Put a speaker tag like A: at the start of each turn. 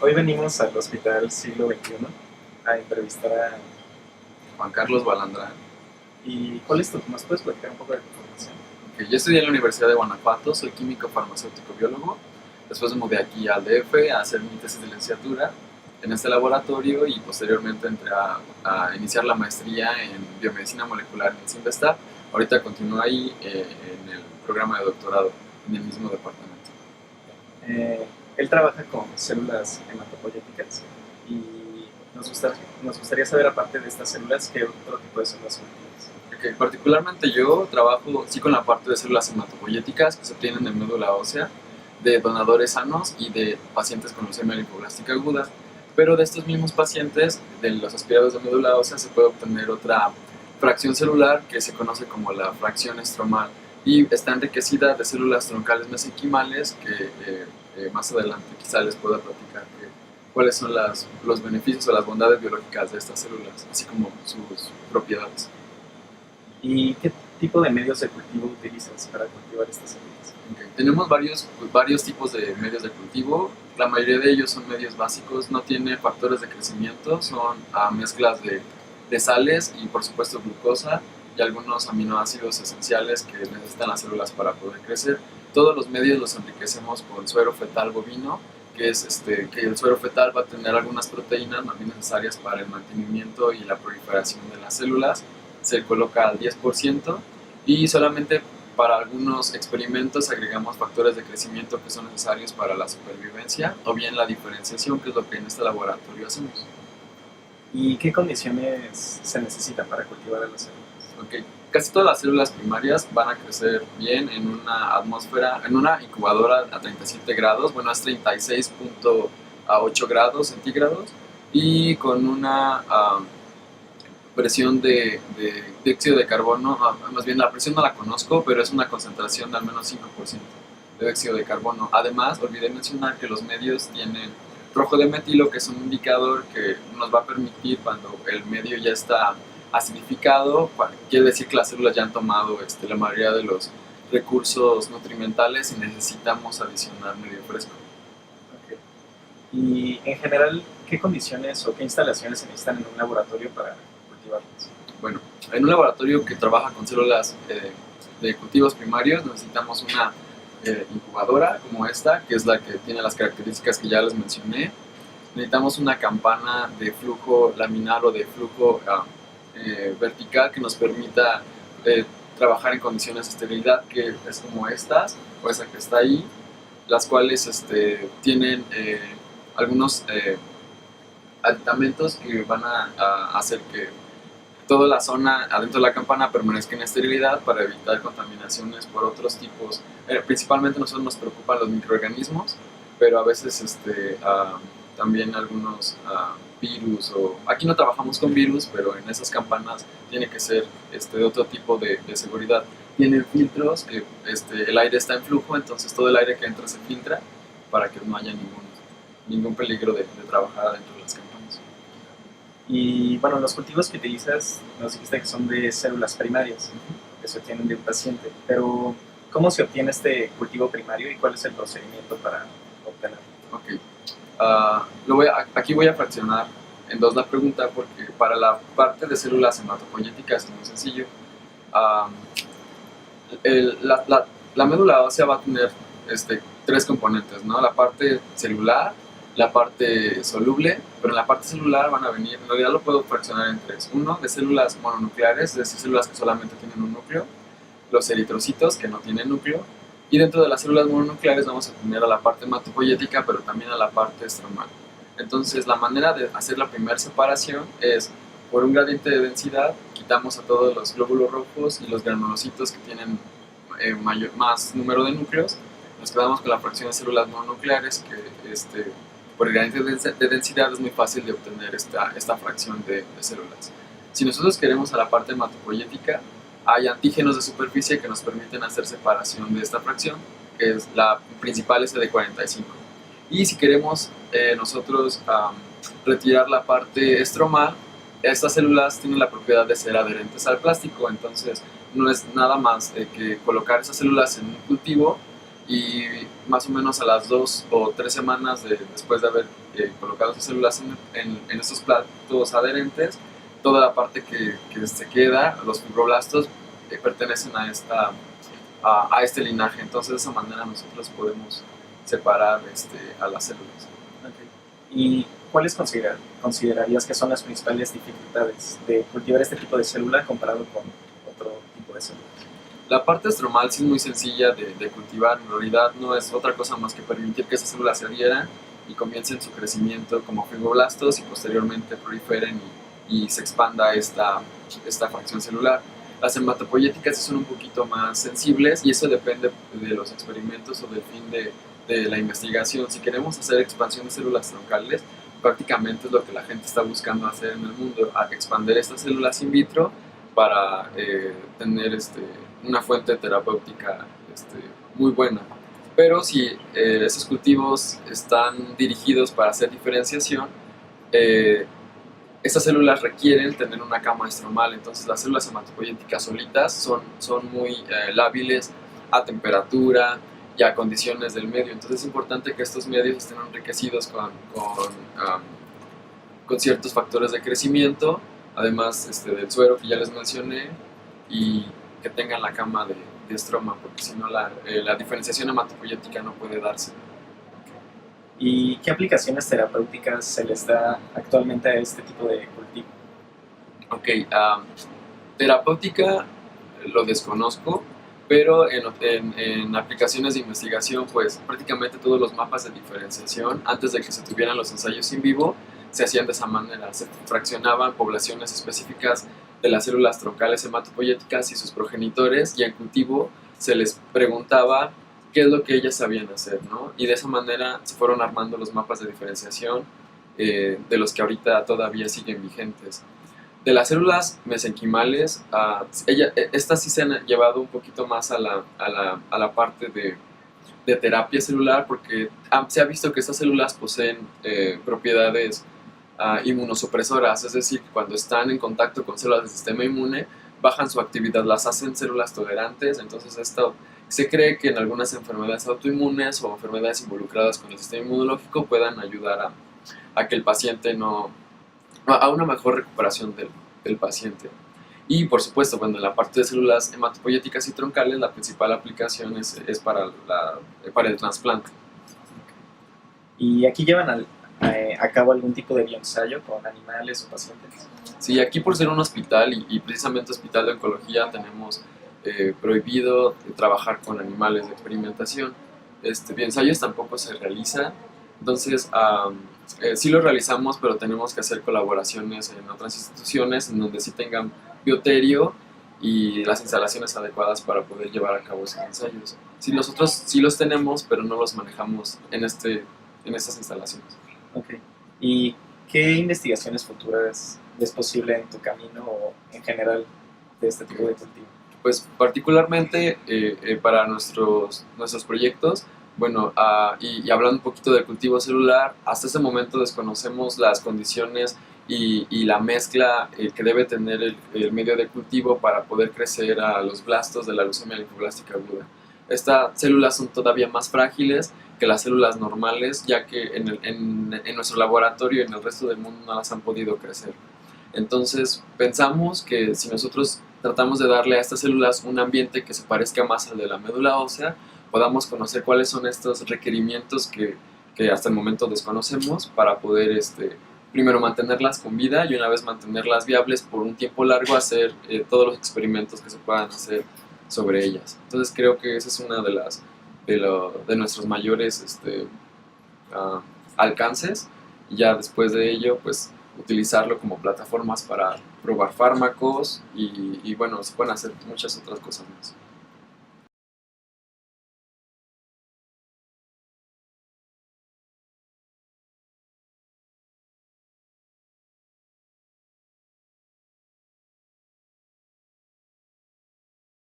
A: Hoy venimos al Hospital Siglo XXI a entrevistar a
B: Juan Carlos Balandrán.
A: ¿Y cuál es tu? ¿Nos puedes platicar un poco de tu formación?
B: Okay, yo estudié en la Universidad de Guanajuato, soy químico farmacéutico biólogo. Después me mudé aquí al DF a hacer mi tesis de licenciatura en este laboratorio y posteriormente entré a iniciar la maestría en biomedicina molecular en Simvestab. Ahorita continúo ahí en el programa de doctorado en el mismo departamento.
A: Él trabaja con células hematopoyéticas y nos gustaría saber, aparte de estas células, qué otro tipo de células cultivas.
B: Okay, particularmente yo trabajo sí con la parte de células hematopoyéticas que se obtienen en médula ósea de donadores sanos y de pacientes con leucemia linfoblástica aguda. Pero de estos mismos pacientes, de los aspirados de médula ósea, se puede obtener otra fracción celular que se conoce como la fracción estromal y está enriquecida de células troncales mesenquimales que más adelante quizá les pueda platicar cuáles son los beneficios o las bondades biológicas de estas células, así como sus propiedades.
A: ¿Y qué tipo de medios de cultivo utilizas para cultivar estas células?
B: Okay. Tenemos varios tipos de medios de cultivo. La mayoría de ellos son medios básicos, no tiene factores de crecimiento, son mezclas de sales y por supuesto glucosa y algunos aminoácidos esenciales que necesitan las células para poder crecer. Todos los medios los enriquecemos con suero fetal bovino, que es que el suero fetal va a tener algunas proteínas más bien necesarias para el mantenimiento y la proliferación de las células. Se coloca al 10% y solamente para algunos experimentos agregamos factores de crecimiento que son necesarios para la supervivencia o bien la diferenciación, que es lo que en este laboratorio hacemos.
A: ¿Y qué condiciones se necesitan para cultivar a las células?
B: Okay. Casi todas las células primarias van a crecer bien en una atmósfera, en una incubadora a 37 grados, bueno, es 36.8 grados centígrados y con una presión de dióxido de carbono, más bien la presión no la conozco, pero es una concentración de al menos 5% de dióxido de carbono. Además, olvidé mencionar que los medios tienen rojo de metilo, que es un indicador que nos va a permitir cuando el medio ya está acidificado, quiere decir que las células ya han tomado la mayoría de los recursos nutrimentales y necesitamos adicionar medio fresco.
A: Okay. Y en general, ¿qué condiciones o qué instalaciones se necesitan en un laboratorio para cultivarlas?
B: Bueno, en un laboratorio que trabaja con células de cultivos primarios necesitamos una incubadora como esta, que es la que tiene las características que ya les mencioné. Necesitamos una campana de flujo laminar o de flujo vertical que nos permita trabajar en condiciones de esterilidad, que es como estas, o esa que está ahí, las cuales tienen algunos aditamentos que van a hacer que toda la zona adentro de la campana permanezca en esterilidad para evitar contaminaciones por otros tipos. Principalmente nosotros nos preocupan los microorganismos, pero a veces también algunos virus. Aquí no trabajamos con virus, pero en esas campanas tiene que ser de otro tipo de seguridad. Tienen filtros, que el aire está en flujo, entonces todo el aire que entra se filtra para que no haya ningún peligro de trabajar adentro de las campanas.
A: Y bueno, los cultivos que utilizas, nos dijiste que son de células primarias, que se obtienen de un paciente, pero ¿cómo se obtiene este cultivo primario y cuál es el procedimiento para obtenerlo?
B: Okay. Aquí voy a fraccionar en dos la pregunta porque para la parte de células hematopoyéticas es muy sencillo. La médula ósea va a tener tres componentes, ¿no? La parte celular, la parte soluble, pero en la parte celular van a venir, en realidad lo puedo fraccionar en tres. Uno, de células mononucleares, es decir, células que solamente tienen un núcleo, los eritrocitos, que no tienen núcleo, y dentro de las células mononucleares vamos a tener a la parte hematopoyética, pero también a la parte estromal. Entonces, la manera de hacer la primera separación es, por un gradiente de densidad, quitamos a todos los glóbulos rojos y los granulocitos que tienen más número de núcleos, nos quedamos con la fracción de células mononucleares, que por el gradiente de densidad es muy fácil de obtener esta fracción de células. Si nosotros queremos a la parte hematopoyética, hay antígenos de superficie que nos permiten hacer separación de esta fracción, que es la principal SD45. Y si queremos nosotros retirar la parte estromal, estas células tienen la propiedad de ser adherentes al plástico, entonces no es nada más que colocar esas células en un cultivo y más o menos a las 2 o 3 semanas después de haber colocado esas células en estos platos adherentes, toda la parte que se queda, los fibroblastos, pertenecen a este linaje. Entonces de esa manera nosotros podemos separar a las células.
A: Ok. ¿Y cuáles considerarías que son las principales dificultades de cultivar este tipo de célula comparado con otro tipo de células?
B: La parte estromal sí es muy sencilla de cultivar. En realidad no es otra cosa más que permitir que esas células se adhieran y comiencen su crecimiento como fibroblastos y posteriormente proliferen y se expanda esta fracción celular. Las hematopoyéticas son un poquito más sensibles y eso depende de los experimentos o del fin de la investigación. Si queremos hacer expansión de células troncales, prácticamente es lo que la gente está buscando hacer en el mundo, expandir estas células in vitro para tener una fuente terapéutica muy buena. Pero si esos cultivos están dirigidos para hacer diferenciación, estas células requieren tener una cama estromal. Entonces las células hematopoyéticas solitas son muy lábiles a temperatura y a condiciones del medio. Entonces es importante que estos medios estén enriquecidos con ciertos factores de crecimiento, además del suero que ya les mencioné, y que tengan la cama de estroma, porque si no la diferenciación hematopoyética no puede darse.
A: ¿Y qué aplicaciones terapéuticas se les da actualmente a este tipo de cultivo?
B: Ok, terapéutica lo desconozco, pero en aplicaciones de investigación, pues prácticamente todos los mapas de diferenciación, antes de que se tuvieran los ensayos in vivo, se hacían de esa manera. Se fraccionaban poblaciones específicas de las células troncales hematopoyéticas y sus progenitores, y en cultivo se les preguntaba qué es lo que ellas sabían hacer, ¿no? Y de esa manera se fueron armando los mapas de diferenciación de los que ahorita todavía siguen vigentes. De las células mesenquimales, estas sí se han llevado un poquito más a la parte de terapia celular, porque se ha visto que estas células poseen propiedades inmunosupresoras, es decir, cuando están en contacto con células del sistema inmune, bajan su actividad, las hacen células tolerantes. Entonces esto se cree que en algunas enfermedades autoinmunes o enfermedades involucradas con el sistema inmunológico puedan ayudar a que el paciente a una mejor recuperación del paciente. Y por supuesto, bueno, en la parte de células hematopoyéticas y troncales, la principal aplicación es para el trasplante.
A: ¿Y aquí llevan a cabo algún tipo de bioensayo con animales o pacientes?
B: Sí, aquí por ser un hospital y precisamente hospital de oncología tenemos prohibido trabajar con animales de experimentación. Bioensayos tampoco se realizan, entonces sí lo realizamos, pero tenemos que hacer colaboraciones en otras instituciones en donde sí tengan bioterio y las instalaciones adecuadas para poder llevar a cabo esos ensayos. Sí, nosotros sí los tenemos, pero no los manejamos en estas instalaciones.
A: Ok. ¿Y qué investigaciones futuras es posible en tu camino o en general de este tipo de cultivo?
B: Pues particularmente para nuestros proyectos, bueno, y hablando un poquito del cultivo celular, hasta ese momento desconocemos las condiciones y la mezcla que debe tener el medio de cultivo para poder crecer a los blastos de la leucemia linfoblástica aguda. Estas células son todavía más frágiles que las células normales, ya que en nuestro laboratorio y en el resto del mundo no las han podido crecer. Entonces pensamos que si nosotros tratamos de darle a estas células un ambiente que se parezca más al de la médula ósea, podamos conocer cuáles son estos requerimientos que hasta el momento desconocemos para poder primero mantenerlas con vida y una vez mantenerlas viables por un tiempo largo hacer todos los experimentos que se puedan hacer sobre ellas. Entonces creo que esa es una de nuestros mayores alcances, y ya después de ello pues utilizarlo como plataformas para probar fármacos y bueno, se pueden hacer muchas otras cosas más.